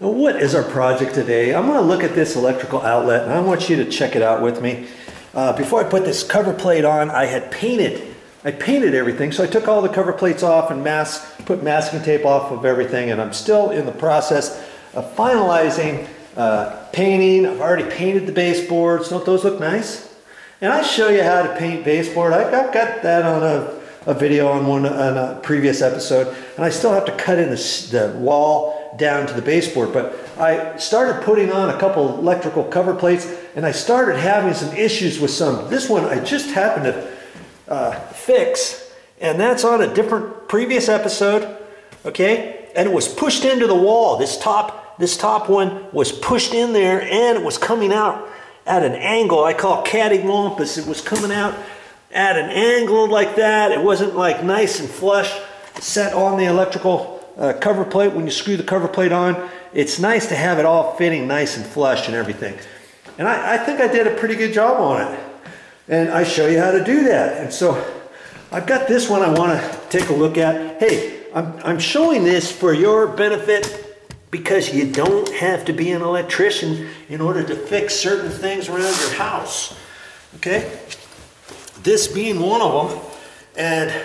What is our project today? I'm going to look at this electrical outlet and I want you to check it out with me. Before I put this cover plate on, I painted everything. So I took all the cover plates off and put masking tape off of everything, and I'm still in the process of finalizing painting. I've already painted the baseboards. Don't those look nice? And I show you how to paint baseboard. I've got that on a video on a previous episode, and I still have to cut in the wall down to the baseboard, but I started putting on a couple electrical cover plates, and I started having some issues with some. This one I just happened to fix, and that's on a different previous episode, okay? And it was pushed into the wall. This top one was pushed in there, and it was coming out at an angle I call cattywampus. It was coming out at an angle like that. It wasn't like nice and flush set on the electrical cover plate. When you screw the cover plate on, it's nice to have it all fitting nice and flush and everything. And I think I did a pretty good job on it. And I show you how to do that. And so I've got this one I want to take a look at. Hey, I'm showing this for your benefit because you don't have to be an electrician in order to fix certain things around your house. Okay? This being one of them. And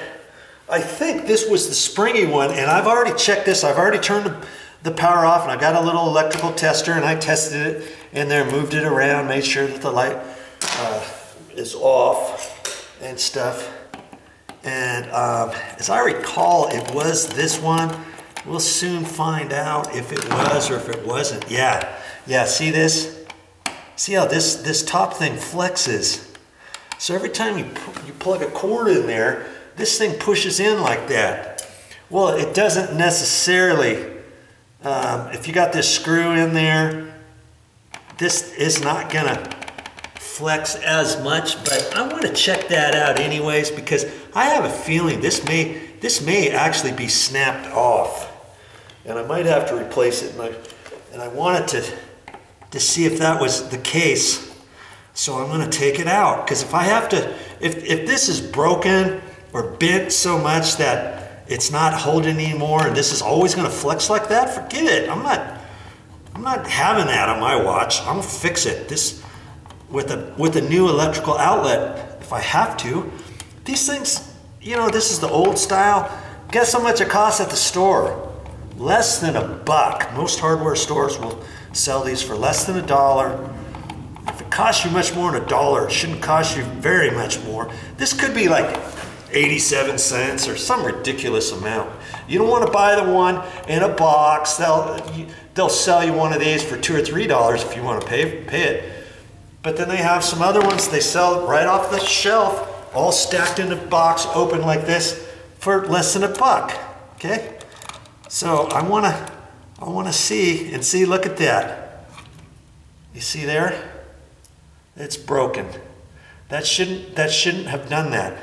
I think this was the springy one, and I've already checked this. I've already turned the power off, and I got a little electrical tester, and I tested it in there, moved it around, made sure that the light is off and stuff. And as I recall, it was this one. We'll soon find out if it was or if it wasn't. Yeah, see this? See how this top thing flexes? So every time you plug a cord in there, this thing pushes in like that. Well, it doesn't necessarily, if you got this screw in there, this is not gonna flex as much, but I want to check that out anyways, because I have a feeling this may actually be snapped off, and I might have to replace it, and I wanted to see if that was the case. So I'm going to take it out, because if this is broken or bent so much that it's not holding anymore, and this is always going to flex like that, forget it. I'm not having that on my watch. I'm gonna fix it. This with a new electrical outlet if I have to. These things, you know, this is the old style. Guess how much it costs at the store? Less than $1. Most hardware stores will sell these for less than $1. If it costs you much more than $1, it shouldn't cost you very much more. This could be like 87 cents or some ridiculous amount. You don't want to buy the one in a box. They'll sell you one of these for $2 or $3 if you want to pay it. But then they have some other ones they sell right off the shelf, all stacked in a box, open like this, for less than $1. Okay? So I wanna see, look at that. You see there? It's broken. That shouldn't have done that.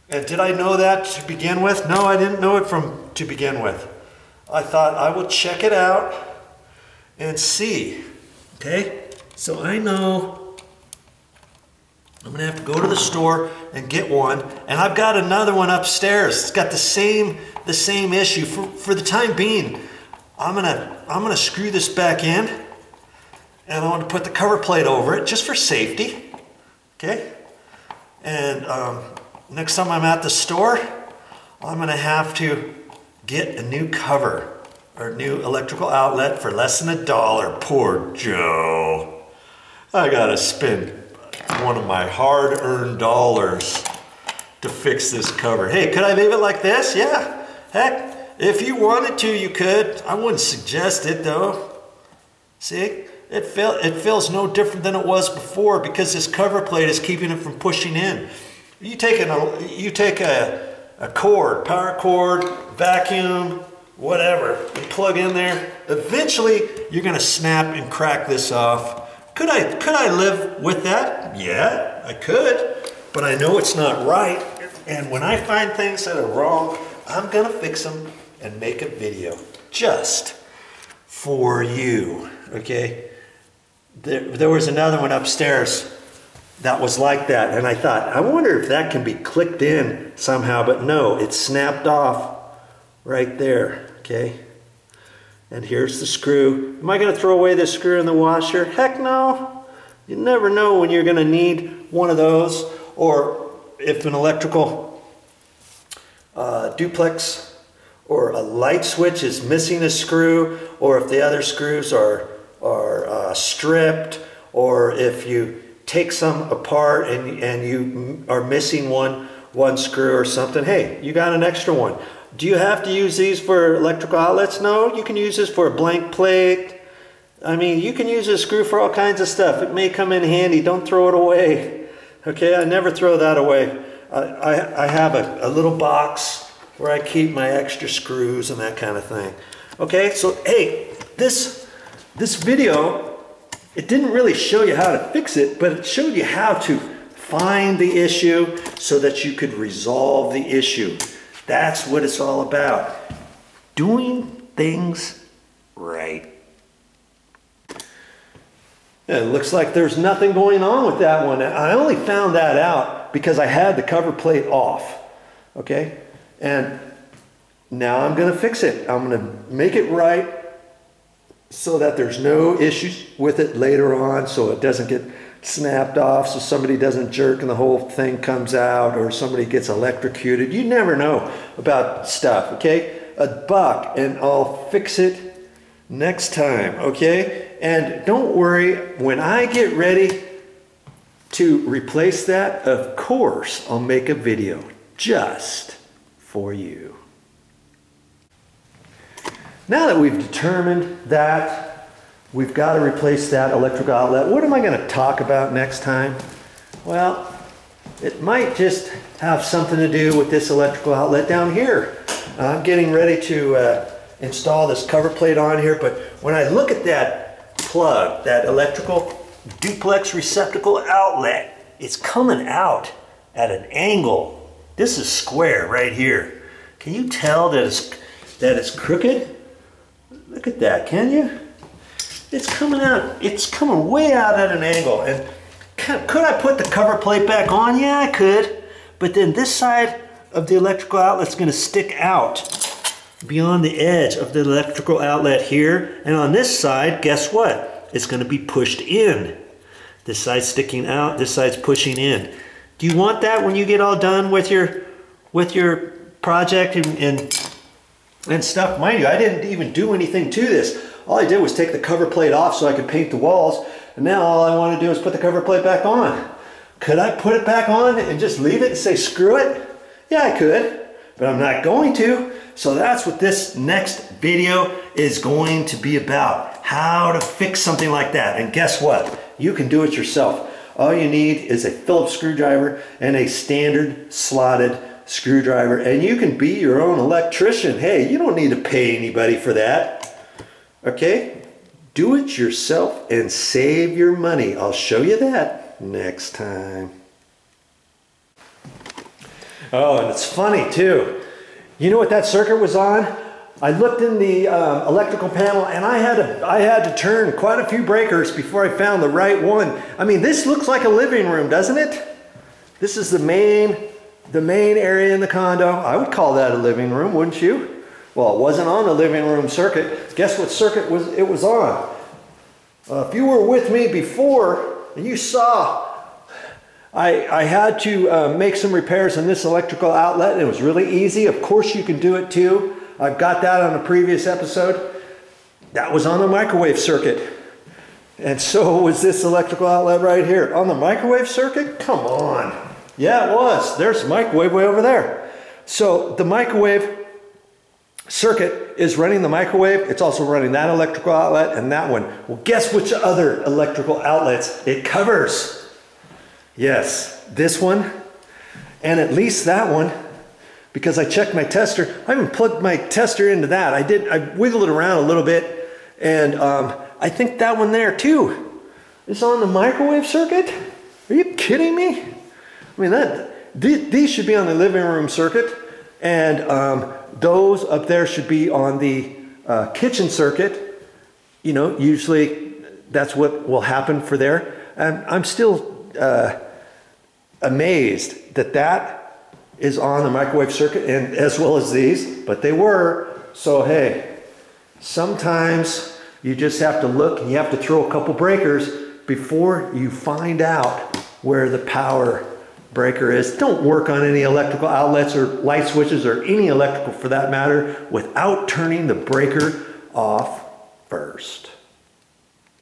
And did I know that to begin with? No, I didn't know it to begin with. I thought I would check it out and see. Okay? So I know I'm gonna have to go to the store and get one, and I've got another one upstairs. It's got the same issue. For the time being, I'm gonna screw this back in, and I want to put the cover plate over it just for safety. Okay? And next time I'm at the store, I'm gonna have to get a new cover or new electrical outlet for less than $1. Poor Joe. I gotta spend one of my hard-earned dollars to fix this cover. Hey, could I leave it like this? Yeah. Heck, if you wanted to, you could. I wouldn't suggest it though. See? It feels no different than it was before because this cover plate is keeping it from pushing in. You take a cord, power cord, vacuum, whatever, and plug in there. Eventually, you're gonna snap and crack this off. Could I live with that? Yeah, I could, but I know it's not right. And when I find things that are wrong, I'm gonna fix them and make a video just for you, okay? There was another one upstairs that was like that, and I thought, I wonder if that can be clicked in somehow, but no, it's snapped off right there, okay? And here's the screw. Am I going to throw away this screw in the washer? Heck no. You never know when you're going to need one of those, or if an electrical duplex or a light switch is missing a screw, or if the other screws are stripped, or if you take some apart and you are missing one screw or something, hey, you got an extra one. Do you have to use these for electrical outlets? No, you can use this for a blank plate. I mean, you can use a screw for all kinds of stuff. It may come in handy. Don't throw it away. Okay, I never throw that away. I have a little box where I keep my extra screws and that kind of thing. Okay, so hey, this video, it didn't really show you how to fix it, but it showed you how to find the issue so that you could resolve the issue. That's what it's all about. Doing things right. It looks like there's nothing going on with that one. I only found that out because I had the cover plate off. Okay? And now I'm going to fix it. I'm going to make it right so that there's no issues with it later on, so it doesn't get snapped off, so somebody doesn't jerk and the whole thing comes out, or somebody gets electrocuted. You never know about stuff, okay? A buck and I'll fix it next time, okay? And don't worry, when I get ready to replace that, of course, I'll make a video just for you. Now that we've determined that we've got to replace that electrical outlet, what am I going to talk about next time? Well, it might just have something to do with this electrical outlet down here. I'm getting ready to install this cover plate on here, but when I look at that plug, that electrical duplex receptacle outlet, it's coming out at an angle. This is square right here. Can you tell that it's crooked? Look at that, can you? It's coming out, it's coming way out at an angle. And could I put the cover plate back on? Yeah, I could. But then this side of the electrical outlet's going to stick out beyond the edge of the electrical outlet here. And on this side, guess what? It's going to be pushed in. This side's sticking out, this side's pushing in. Do you want that when you get all done with your project and stuff? Mind you, I didn't even do anything to this. All I did was take the cover plate off so I could paint the walls, and now all I want to do is put the cover plate back on. Could I put it back on and just leave it and say screw it? Yeah, I could, but I'm not going to. So that's what this next video is going to be about. How to fix something like that. And guess what? You can do it yourself. All you need is a Phillips screwdriver and a standard slotted screwdriver, and you can be your own electrician. Hey, you don't need to pay anybody for that. Okay? Do it yourself and save your money. I'll show you that next time. Oh, and it's funny too. You know what that circuit was on? I looked in the electrical panel, and I had to turn quite a few breakers before I found the right one. I mean, this looks like a living room, doesn't it? This is the main area in the condo. I would call that a living room, wouldn't you? Well, it wasn't on the living room circuit. Guess what circuit it was on? If you were with me before, and you saw I had to make some repairs on this electrical outlet, and it was really easy. Of course you can do it too. I've got that on a previous episode. That was on the microwave circuit. And so was this electrical outlet right here. On the microwave circuit? Come on. Yeah, it was. There's the microwave way over there. So the microwave circuit is running the microwave. It's also running that electrical outlet and that one. Well, guess which other electrical outlets it covers? Yes, this one, and at least that one, because I checked my tester. I even plugged my tester into that. I wiggled it around a little bit, and I think that one there too is on the microwave circuit. Are you kidding me? I mean, these should be on the living room circuit, and those up there should be on the kitchen circuit. You know, usually that's what will happen for there. And I'm still amazed that is on the microwave circuit, and as well as these, but they were. So hey, Sometimes you just have to look and you have to throw a couple breakers before you find out where the power breaker is. Don't work on any electrical outlets or light switches or any electrical for that matter without turning the breaker off first.